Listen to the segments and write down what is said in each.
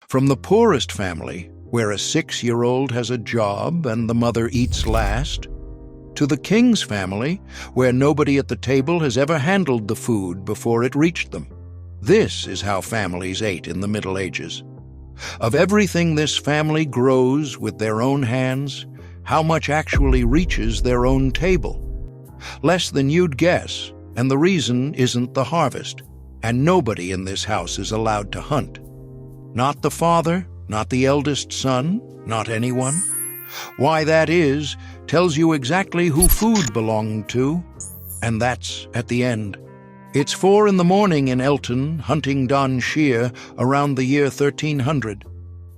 From the poorest family, where a 6-year-old has a job and the mother eats last, to the king's family, where nobody at the table has ever handled the food before it reached them. This is how families ate in the Middle Ages. Of everything this family grows with their own hands, how much actually reaches their own table? Less than you'd guess, and the reason isn't the harvest, and nobody in this house is allowed to hunt. Not the father, not the eldest son, not anyone. Why that is tells you exactly who food belonged to, and that's at the end. It's 4 a.m. in Elton, Huntingdonshire, around the year 1300,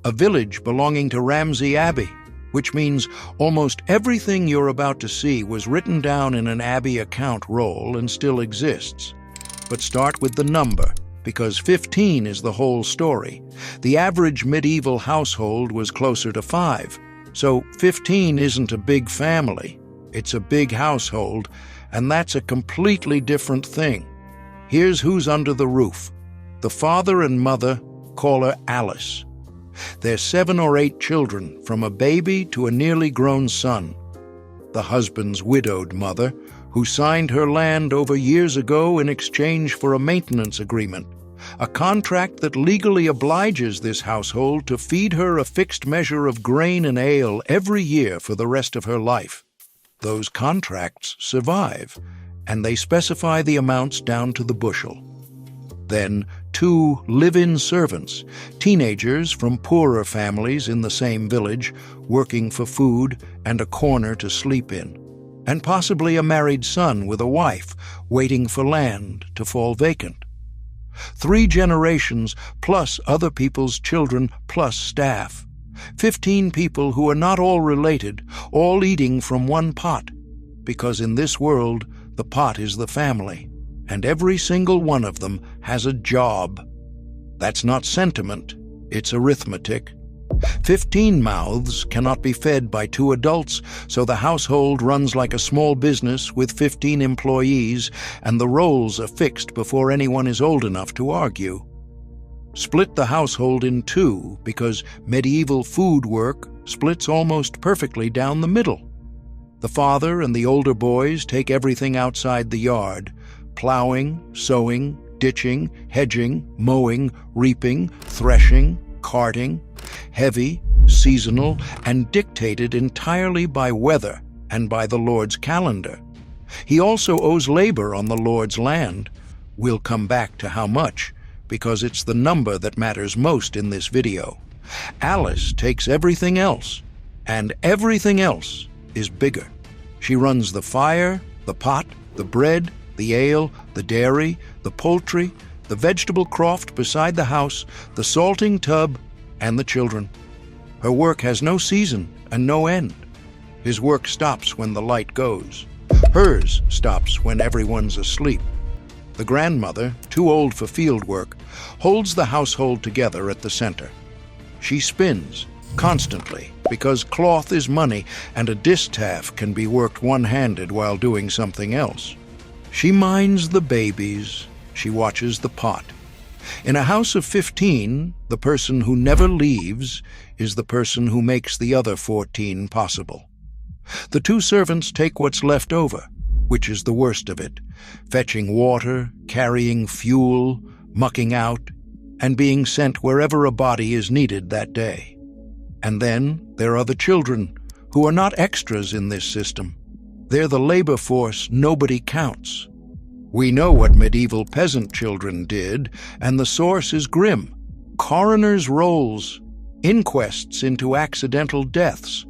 a village belonging to Ramsey Abbey, which means almost everything you're about to see was written down in an Abbey account roll and still exists. But start with the number, because 15 is the whole story. The average medieval household was closer to 5, so 15 isn't a big family. It's a big household, and that's a completely different thing. Here's who's under the roof. The father and mother call her Alice. There's 7 or 8 children, from a baby to a nearly grown son. The husband's widowed mother, who signed her land over years ago in exchange for a maintenance agreement, a contract that legally obliges this household to feed her a fixed measure of grain and ale every year for the rest of her life. Those contracts survive, and they specify the amounts down to the bushel. Then 2 live-in servants, teenagers from poorer families in the same village, working for food and a corner to sleep in, and possibly a married son with a wife waiting for land to fall vacant. 3 generations plus other people's children plus staff. 15 people who are not all related, all eating from one pot, because in this world the pot is the family, and every single one of them has a job. That's not sentiment, it's arithmetic. 15 mouths cannot be fed by 2 adults, so the household runs like a small business with 15 employees, and the roles are fixed before anyone is old enough to argue. Split the household in 2 because medieval food work splits almost perfectly down the middle. The father and the older boys take everything outside the yard: plowing, sowing, ditching, hedging, mowing, reaping, threshing, carting. Heavy, seasonal, and dictated entirely by weather and by the Lord's calendar. He also owes labor on the Lord's land. We'll come back to how much, because it's the number that matters most in this video. Alice takes everything else, and everything else is bigger. She runs the fire, the pot, the bread, the ale, the dairy, the poultry, the vegetable croft beside the house, the salting tub, and the children. Her work has no season and no end. His work stops when the light goes. Hers stops when everyone's asleep. The grandmother, too old for field work, holds the household together at the center. She spins constantly because cloth is money and a distaff can be worked one-handed while doing something else. She minds the babies. She watches the pot. In a house of 15, the person who never leaves is the person who makes the other 14 possible. The 2 servants take what's left over, which is the worst of it: fetching water, carrying fuel, mucking out, and being sent wherever a body is needed that day. And then there are the children, who are not extras in this system. They're the labor force nobody counts. We know what medieval peasant children did, and the source is grim. Coroners' rolls, inquests into accidental deaths.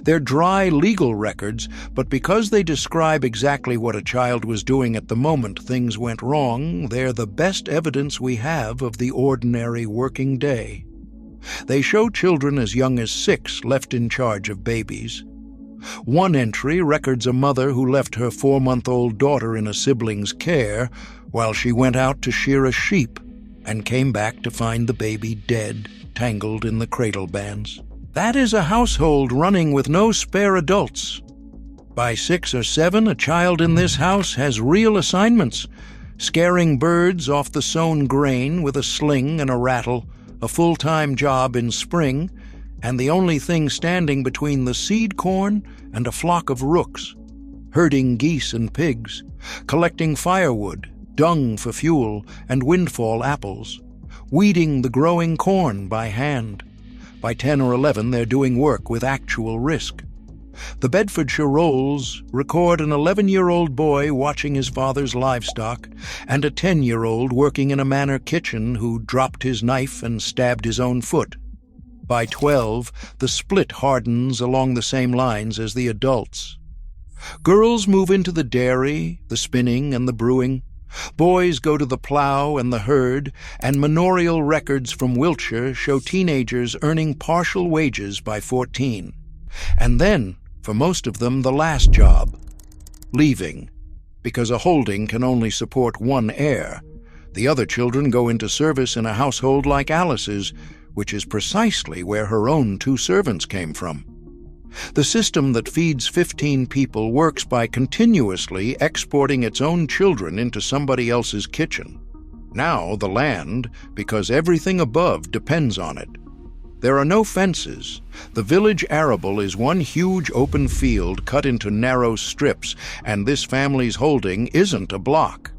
They're dry legal records, but because they describe exactly what a child was doing at the moment things went wrong, they're the best evidence we have of the ordinary working day. They show children as young as 6 left in charge of babies. One entry records a mother who left her 4-month-old daughter in a sibling's care while she went out to shear a sheep and came back to find the baby dead, tangled in the cradle bands. That is a household running with no spare adults. By 6 or 7, a child in this house has real assignments: scaring birds off the sown grain with a sling and a rattle, a full-time job in spring, and the only thing standing between the seed corn and a flock of rooks, herding geese and pigs, collecting firewood, dung for fuel, and windfall apples, weeding the growing corn by hand. By 10 or 11, they're doing work with actual risk. The Bedfordshire Rolls record an 11-year-old boy watching his father's livestock and a 10-year-old working in a manor kitchen who dropped his knife and stabbed his own foot. By 12, the split hardens along the same lines as the adults. Girls move into the dairy, the spinning, and the brewing. Boys go to the plow and the herd, and manorial records from Wiltshire show teenagers earning partial wages by 14. And then, for most of them, the last job, leaving, because a holding can only support one heir. The other children go into service in a household like Alice's, which is precisely where her own 2 servants came from. The system that feeds 15 people works by continuously exporting its own children into somebody else's kitchen. Now the land, because everything above depends on it. There are no fences. The village arable is one huge open field cut into narrow strips, and this family's holding isn't a block.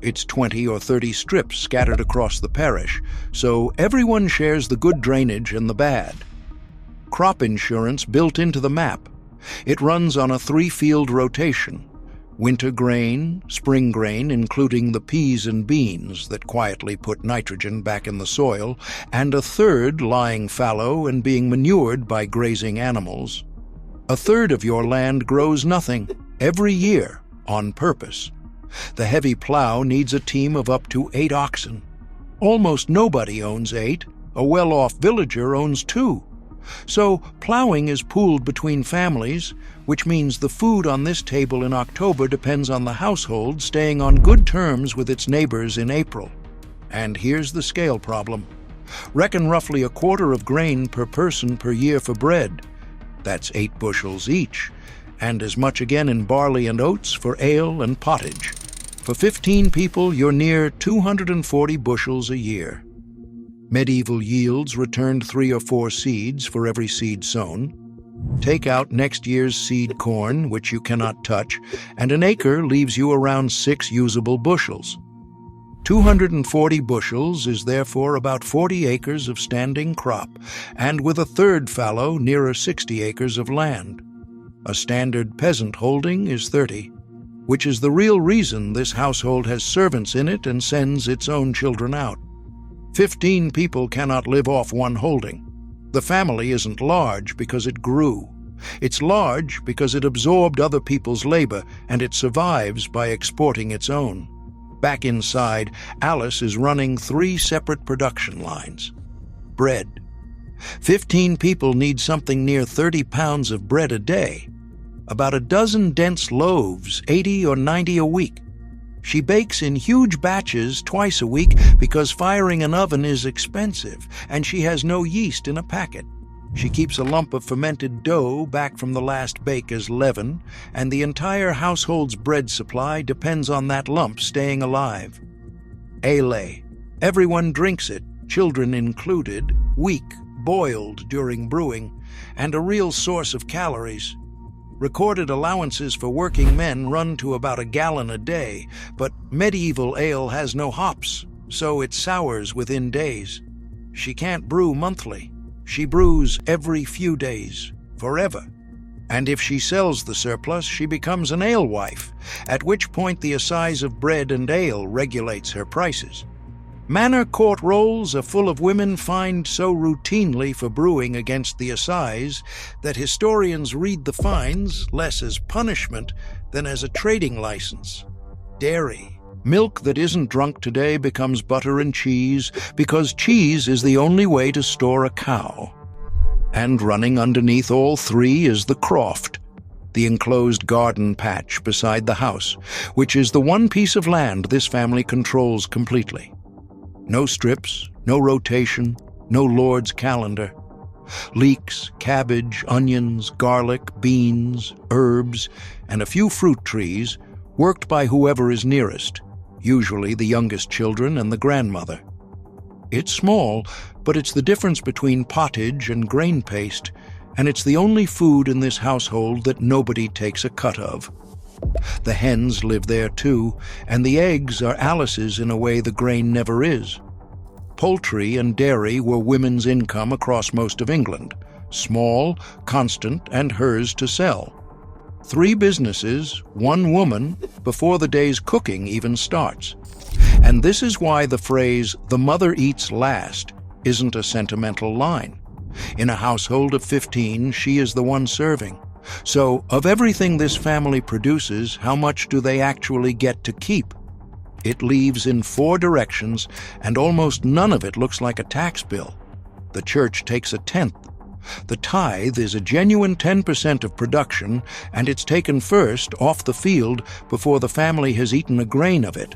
It's 20 or 30 strips scattered across the parish, so everyone shares the good drainage and the bad. Crop insurance built into the map. It runs on a 3-field rotation. Winter grain, spring grain, including the peas and beans that quietly put nitrogen back in the soil, and a third lying fallow and being manured by grazing animals. A third of your land grows nothing, every year, on purpose. The heavy plow needs a team of up to 8 oxen. Almost nobody owns 8. A well-off villager owns 2. So plowing is pooled between families, which means the food on this table in October depends on the household staying on good terms with its neighbors in April. And here's the scale problem. Reckon roughly a quarter of grain per person per year for bread. That's 8 bushels each, and as much again in barley and oats for ale and pottage. For 15 people, you're near 240 bushels a year. Medieval yields returned 3 or 4 seeds for every seed sown. Take out next year's seed corn, which you cannot touch, and an acre leaves you around 6 usable bushels. 240 bushels is therefore about 40 acres of standing crop, and with a third fallow, nearer 60 acres of land. A standard peasant holding is 30, which is the real reason this household has servants in it and sends its own children out. 15 people cannot live off one holding. The family isn't large because it grew. It's large because it absorbed other people's labor, and it survives by exporting its own. Back inside, Alice is running 3 separate production lines. Bread. 15 people need something near 30 pounds of bread a day. About a dozen dense loaves, 80 or 90 a week. She bakes in huge batches twice a week because firing an oven is expensive, and she has no yeast in a packet. She keeps a lump of fermented dough back from the last bake as leaven, and the entire household's bread supply depends on that lump staying alive. Ale. Everyone drinks it, children included, weak, boiled during brewing, and a real source of calories. Recorded allowances for working men run to about a gallon a day, but medieval ale has no hops, so it sours within days. She can't brew monthly. She brews every few days, forever. And if she sells the surplus, she becomes an alewife, at which point the assize of bread and ale regulates her prices. Manor court rolls are full of women fined so routinely for brewing against the assize that historians read the fines less as punishment than as a trading license. Dairy. Milk that isn't drunk today becomes butter and cheese because cheese is the only way to store a cow. And running underneath all 3 is the croft, the enclosed garden patch beside the house, which is the one piece of land this family controls completely. No strips, no rotation, no Lord's calendar. Leeks, cabbage, onions, garlic, beans, herbs, and a few fruit trees, worked by whoever is nearest, usually the youngest children and the grandmother. It's small, but it's the difference between pottage and grain paste, and it's the only food in this household that nobody takes a cut of. The hens live there too, and the eggs are Alice's in a way the grain never is. Poultry and dairy were women's income across most of England, small, constant, and hers to sell. 3 businesses, 1 woman, before the day's cooking even starts. And this is why the phrase, "the mother eats last," isn't a sentimental line. In a household of 15, she is the one serving. So, of everything this family produces, how much do they actually get to keep? It leaves in 4 directions, and almost none of it looks like a tax bill. The church takes a tenth. The tithe is a genuine 10% of production, and it's taken first off the field before the family has eaten a grain of it.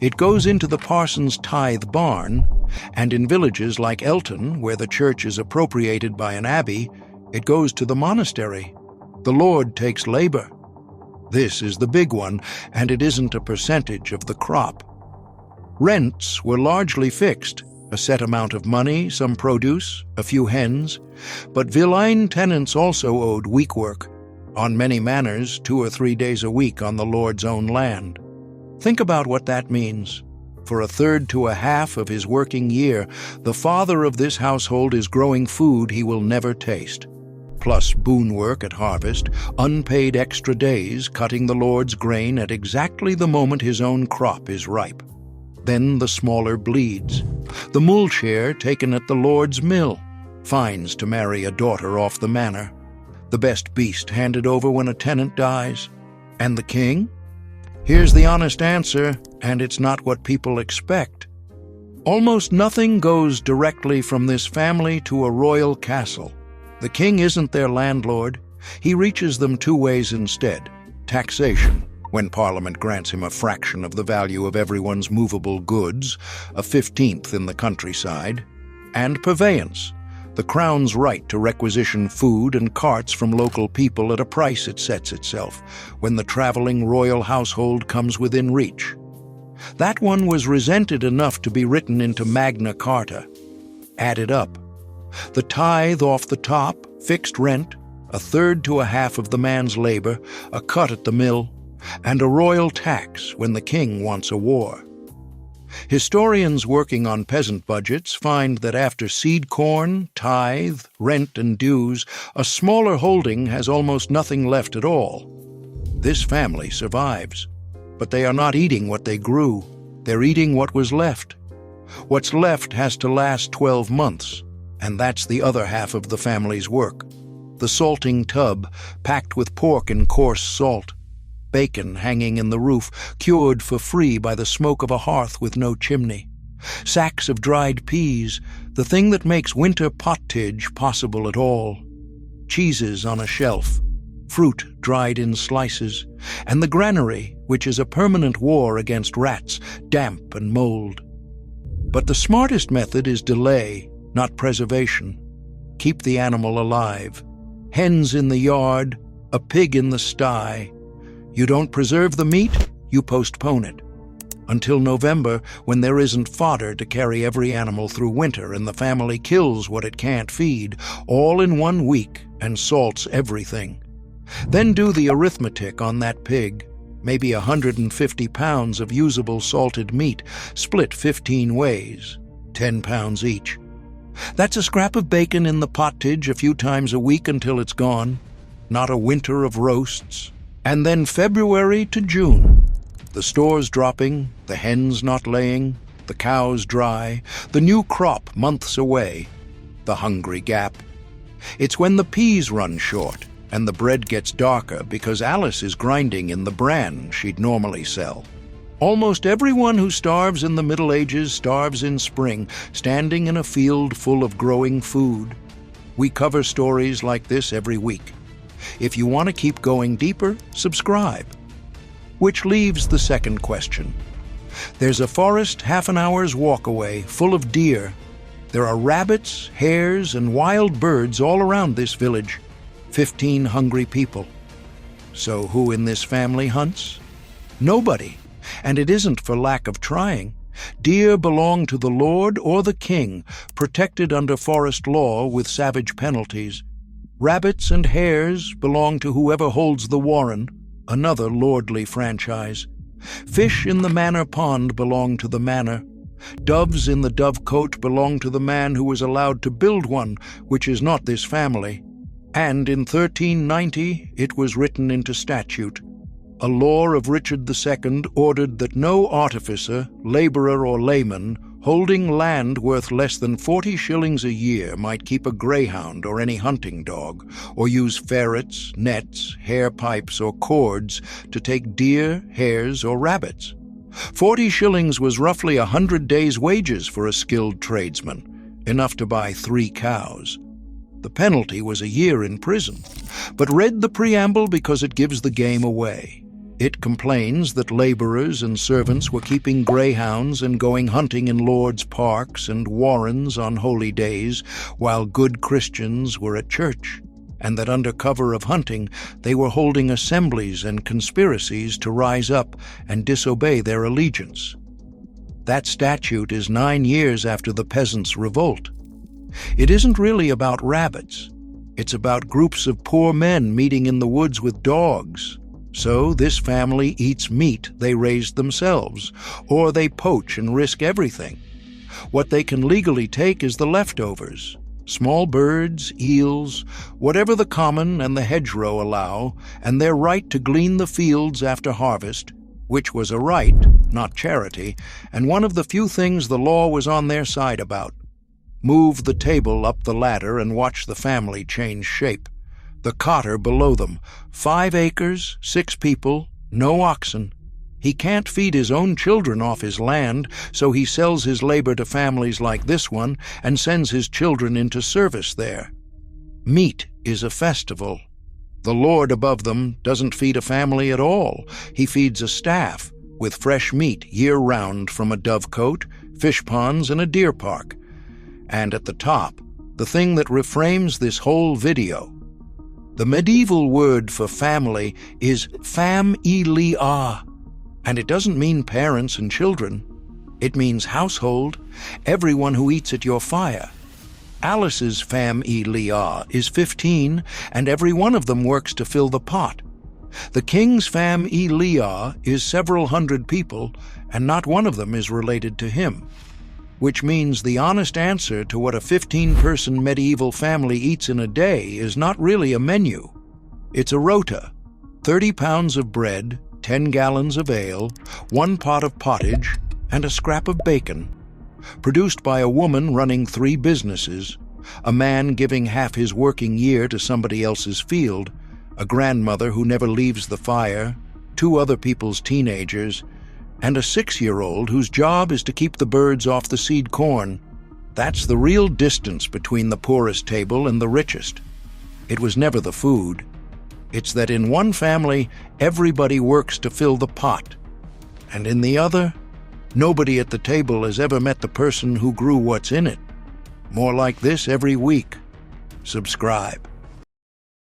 It goes into the parson's tithe barn, and in villages like Elton, where the church is appropriated by an abbey, it goes to the monastery. The Lord takes labor. This is the big one, and it isn't a percentage of the crop. Rents were largely fixed, a set amount of money, some produce, a few hens, but villein tenants also owed week work, on many manors 2 or 3 days a week on the Lord's own land. Think about what that means. For a third to a half of his working year, the father of this household is growing food he will never taste. Plus boon work at harvest, unpaid extra days cutting the Lord's grain at exactly the moment his own crop is ripe. Then the smaller bleeds. The mule share taken at the Lord's mill. Fines to marry a daughter off the manor. The best beast handed over when a tenant dies. And the king? Here's the honest answer, and it's not what people expect. Almost nothing goes directly from this family to a royal castle. The king isn't their landlord. He reaches them 2 ways instead. Taxation, when Parliament grants him a fraction of the value of everyone's movable goods, a 15th in the countryside. And purveyance, the Crown's right to requisition food and carts from local people at a price it sets itself, when the traveling royal household comes within reach. That one was resented enough to be written into Magna Carta. Add it up. The tithe off the top, fixed rent, a third to a half of the man's labor, a cut at the mill, and a royal tax when the king wants a war. Historians working on peasant budgets find that after seed corn, tithe, rent, and dues, a smaller holding has almost nothing left at all. This family survives, but they are not eating what they grew. They're eating what was left. What's left has to last 12 months. And that's the other half of the family's work. The salting tub, packed with pork and coarse salt. Bacon hanging in the roof, cured for free by the smoke of a hearth with no chimney. Sacks of dried peas, the thing that makes winter pottage possible at all. Cheeses on a shelf. Fruit dried in slices. And the granary, which is a permanent war against rats, damp and mold. But the smartest method is delay, not preservation. Keep the animal alive. Hens in the yard, a pig in the sty. You don't preserve the meat, you postpone it. Until November, when there isn't fodder to carry every animal through winter and the family kills what it can't feed, all in 1 week, and salts everything. Then do the arithmetic on that pig. Maybe 150 pounds of usable salted meat, split 15 ways, 10 pounds each. That's a scrap of bacon in the pottage a few times a week until it's gone. Not a winter of roasts. And then February to June. The stores dropping, the hens not laying, the cows dry, the new crop months away, the hungry gap. It's when the peas run short and the bread gets darker because Alice is grinding in the bran she'd normally sell. Almost everyone who starves in the Middle Ages starves in spring, standing in a field full of growing food. We cover stories like this every week. If you want to keep going deeper, subscribe. Which leaves the second question. There's a forest half an hour's walk away, full of deer. There are rabbits, hares, and wild birds all around this village. 15 hungry people. So who in this family hunts? Nobody. And it isn't for lack of trying. Deer belong to the lord or the king, protected under forest law with savage penalties. Rabbits and hares belong to whoever holds the warren, another lordly franchise. Fish in the manor pond belong to the manor. Doves in the dovecote belong to the man who was allowed to build one, which is not this family. And in 1390 it was written into statute. A law of Richard II ordered that no artificer, labourer or layman, holding land worth less than 40 shillings a year might keep a greyhound or any hunting dog, or use ferrets, nets, hair pipes or cords to take deer, hares or rabbits. 40 shillings was roughly 100 days' wages for a skilled tradesman, enough to buy 3 cows. The penalty was a year in prison, but read the preamble because it gives the game away. It complains that laborers and servants were keeping greyhounds and going hunting in lords' parks and warrens on holy days, while good Christians were at church, and that under cover of hunting they were holding assemblies and conspiracies to rise up and disobey their allegiance. That statute is 9 years after the peasants' revolt. It isn't really about rabbits. It's about groups of poor men meeting in the woods with dogs. So this family eats meat they raised themselves, or they poach and risk everything. What they can legally take is the leftovers. Small birds, eels, whatever the common and the hedgerow allow, and their right to glean the fields after harvest, which was a right, not charity, and one of the few things the law was on their side about. Move the table up the ladder and watch the family change shape. The cotter below them, 5 acres, 6 people, no oxen. He can't feed his own children off his land, so he sells his labor to families like this one and sends his children into service there. Meat is a festival. The lord above them doesn't feed a family at all. He feeds a staff with fresh meat year-round from a dovecote, fish ponds, and a deer park. And at the top, the thing that reframes this whole video. The medieval word for family is fam-i-li-a, and it doesn't mean parents and children. It means household, everyone who eats at your fire. Alice's fam-i-li-a is 15, and every one of them works to fill the pot. The king's fam-i-li-a is several hundred people, and not one of them is related to him. Which means the honest answer to what a 15-person medieval family eats in a day is not really a menu. It's a rota: 30 pounds of bread, 10 gallons of ale, 1 pot of pottage, and a scrap of bacon. Produced by a woman running 3 businesses, a man giving half his working year to somebody else's field, a grandmother who never leaves the fire, 2 other people's teenagers, and a 6-year-old whose job is to keep the birds off the seed corn. That's the real distance between the poorest table and the richest. It was never the food. It's that in one family, everybody works to fill the pot, and in the other, nobody at the table has ever met the person who grew what's in it. More like this every week. Subscribe.